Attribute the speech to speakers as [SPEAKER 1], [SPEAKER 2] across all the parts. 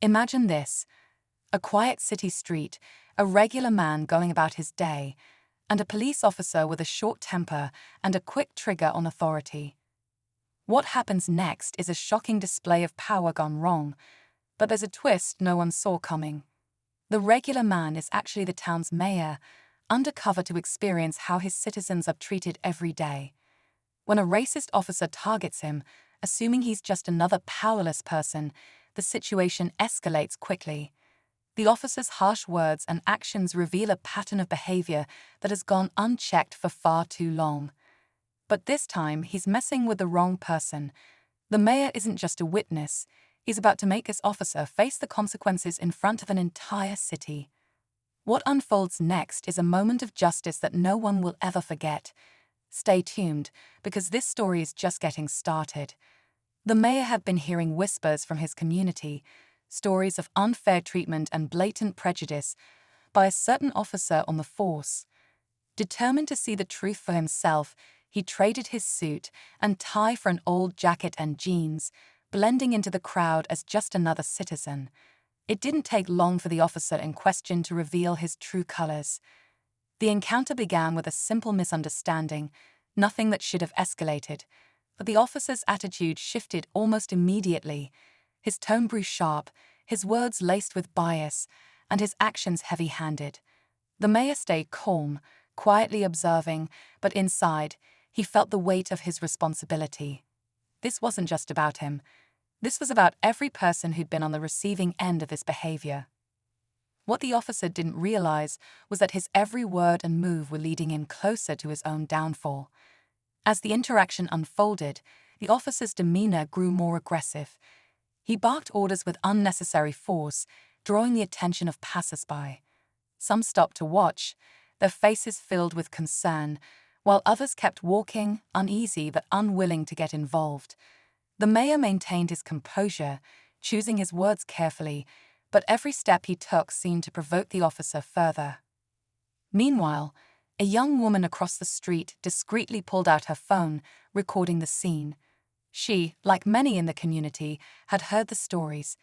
[SPEAKER 1] Imagine this: a quiet city street, a regular man going about his day, and a police officer with a short temper and a quick trigger on authority. What happens next is a shocking display of power gone wrong, but there's a twist no one saw coming. The regular man is actually the town's mayor, undercover to experience how his citizens are treated every day. When a racist officer targets him, assuming he's just another powerless person, the situation escalates quickly. The officer's harsh words and actions reveal a pattern of behavior that has gone unchecked for far too long. But this time, he's messing with the wrong person. The mayor isn't just a witness. He's about to make this officer face the consequences in front of an entire city. What unfolds next is a moment of justice that no one will ever forget. Stay tuned, because this story is just getting started. The mayor had been hearing whispers from his community, stories of unfair treatment and blatant prejudice by a certain officer on the force. Determined to see the truth for himself, he traded his suit and tie for an old jacket and jeans, blending into the crowd as just another citizen. It didn't take long for the officer in question to reveal his true colors. The encounter began with a simple misunderstanding, nothing that should have escalated, but the officer's attitude shifted almost immediately. His tone grew sharp, his words laced with bias, and his actions heavy-handed. The mayor stayed calm, quietly observing, but inside, he felt the weight of his responsibility. This wasn't just about him. This was about every person who'd been on the receiving end of this behavior. What the officer didn't realize was that his every word and move were leading him closer to his own downfall. As the interaction unfolded, the officer's demeanor grew more aggressive. He barked orders with unnecessary force, drawing the attention of passers-by. Some stopped to watch, their faces filled with concern, while others kept walking, uneasy but unwilling to get involved. The mayor maintained his composure, choosing his words carefully, but every step he took seemed to provoke the officer further. Meanwhile, a young woman across the street discreetly pulled out her phone, recording the scene. She, like many in the community, had heard the stories.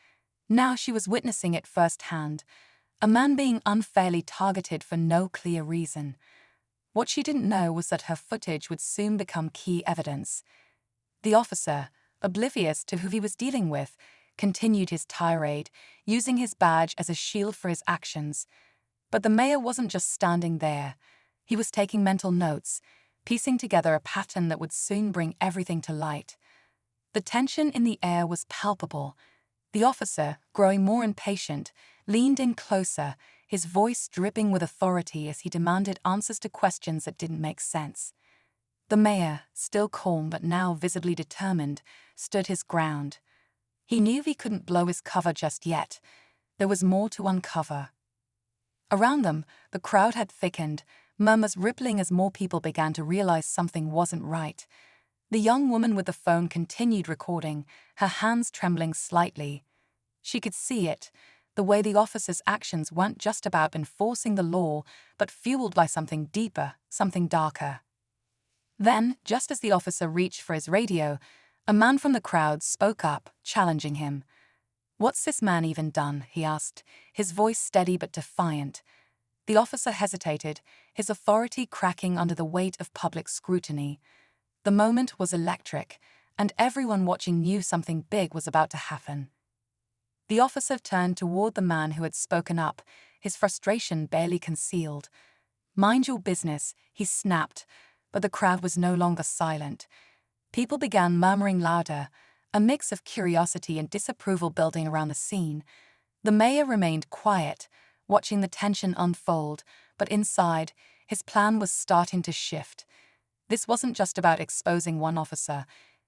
[SPEAKER 1] Now she was witnessing it firsthand, a man being unfairly targeted for no clear reason. What she didn't know was that her footage would soon become key evidence. The officer, oblivious to who he was dealing with, continued his tirade, using his badge as a shield for his actions. But the mayor wasn't just standing there. He was taking mental notes, piecing together a pattern that would soon bring everything to light. The tension in the air was palpable. The officer, growing more impatient, leaned in closer, his voice dripping with authority as he demanded answers to questions that didn't make sense. The mayor, still calm but now visibly determined, stood his ground. He knew he couldn't blow his cover just yet. There was more to uncover. Around them, the crowd had thickened, murmurs rippling as more people began to realize something wasn't right. The young woman with the phone continued recording, her hands trembling slightly. She could see it, the way the officer's actions weren't just about enforcing the law, but fueled by something deeper, something darker. Then, just as the officer reached for his radio, a man from the crowd spoke up, challenging him. "What's this man even done?" he asked, his voice steady but defiant. The officer hesitated, his authority cracking under the weight of public scrutiny. The moment was electric, and everyone watching knew something big was about to happen. The officer turned toward the man who had spoken up, his frustration barely concealed. "Mind your business," he snapped, but the crowd was no longer silent. People began murmuring louder, a mix of curiosity and disapproval building around the scene. The mayor remained quiet, watching the tension unfold, but inside, his plan was starting to shift. This wasn't just about exposing one officer.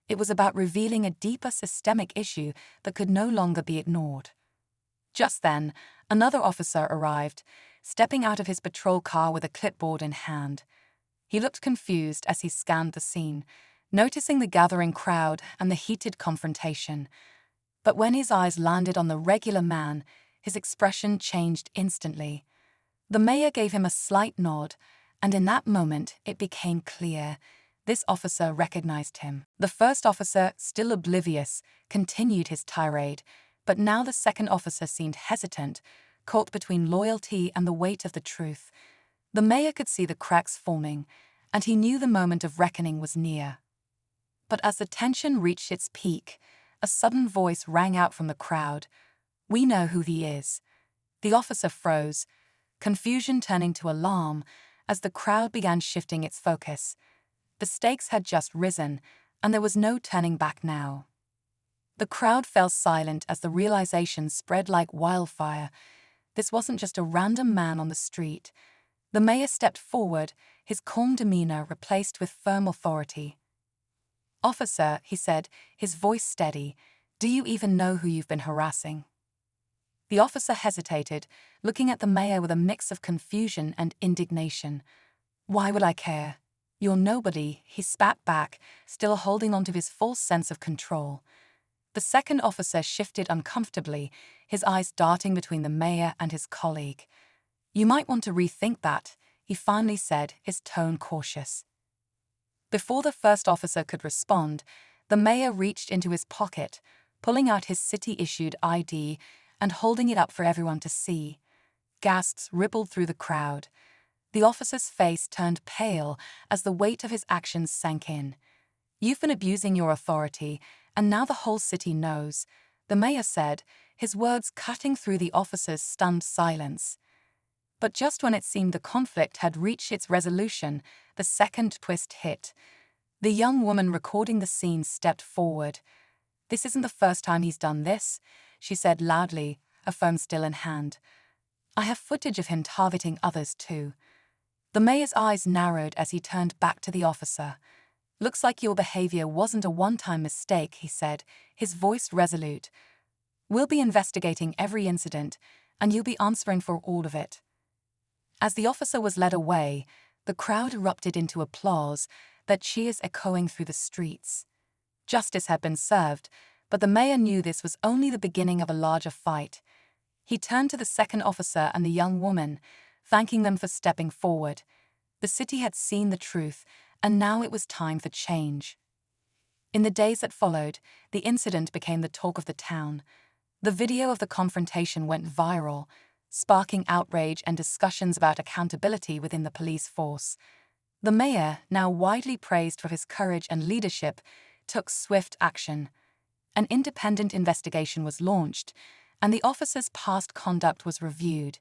[SPEAKER 1] It was about revealing a deeper systemic issue that could no longer be ignored. Just then, another officer arrived, stepping out of his patrol car with a clipboard in hand. He looked confused as he scanned the scene, noticing the gathering crowd and the heated confrontation. But when his eyes landed on the regular man, his expression changed instantly. The mayor gave him a slight nod, and in that moment it became clear. This officer recognized him. The first officer, still oblivious, continued his tirade, But now the second officer seemed hesitant, caught between loyalty and the weight of the truth. The mayor could see the cracks forming, and he knew the moment of reckoning was near. But as the tension reached its peak, a sudden voice rang out from the crowd. "We know who he is." The officer froze, confusion turning to alarm as the crowd began shifting its focus. The stakes had just risen, and there was no turning back now. The crowd fell silent as the realization spread like wildfire. This wasn't just a random man on the street. The mayor stepped forward, his calm demeanor replaced with firm authority. "Officer," he said, his voice steady, "do you even know who you've been harassing?" The officer hesitated, looking at the mayor with a mix of confusion and indignation. "Why would I care? You're nobody," he spat back, still holding on to his false sense of control. The second officer shifted uncomfortably, his eyes darting between the mayor and his colleague. "You might want to rethink that," he finally said, his tone cautious. Before the first officer could respond, the mayor reached into his pocket, pulling out his city-issued ID and holding it up for everyone to see. Gasps rippled through the crowd. The officer's face turned pale as the weight of his actions sank in. "You've been abusing your authority, and now the whole city knows," the mayor said, his words cutting through the officer's stunned silence. But just when it seemed the conflict had reached its resolution, the second twist hit. The young woman recording the scene stepped forward. "This isn't the first time he's done this," she said loudly, a phone still in hand. "I have footage of him targeting others too." The mayor's eyes narrowed as he turned back to the officer. "Looks like your behavior wasn't a one-time mistake," he said, his voice resolute. "We'll be investigating every incident, and you'll be answering for all of it." As the officer was led away, the crowd erupted into applause, their cheers echoing through the streets. Justice had been served, but the mayor knew this was only the beginning of a larger fight. He turned to the second officer and the young woman, thanking them for stepping forward. The city had seen the truth, and now it was time for change. In the days that followed, the incident became the talk of the town. The video of the confrontation went viral, sparking outrage and discussions about accountability within the police force. The mayor, now widely praised for his courage and leadership, took swift action. An independent investigation was launched, and the officer's past conduct was reviewed.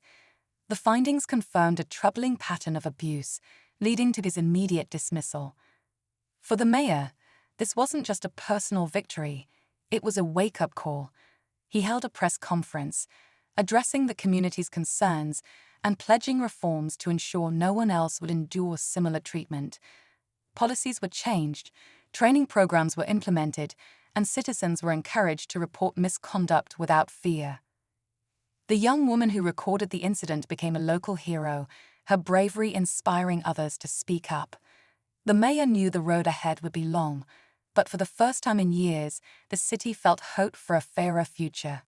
[SPEAKER 1] The findings confirmed a troubling pattern of abuse, leading to his immediate dismissal. For the mayor, this wasn't just a personal victory, it was a wake-up call. He held a press conference, addressing the community's concerns and pledging reforms to ensure no one else would endure similar treatment. Policies were changed, training programs were implemented, and citizens were encouraged to report misconduct without fear. The young woman who recorded the incident became a local hero, her bravery inspiring others to speak up. The mayor knew the road ahead would be long, but for the first time in years, the city felt hope for a fairer future.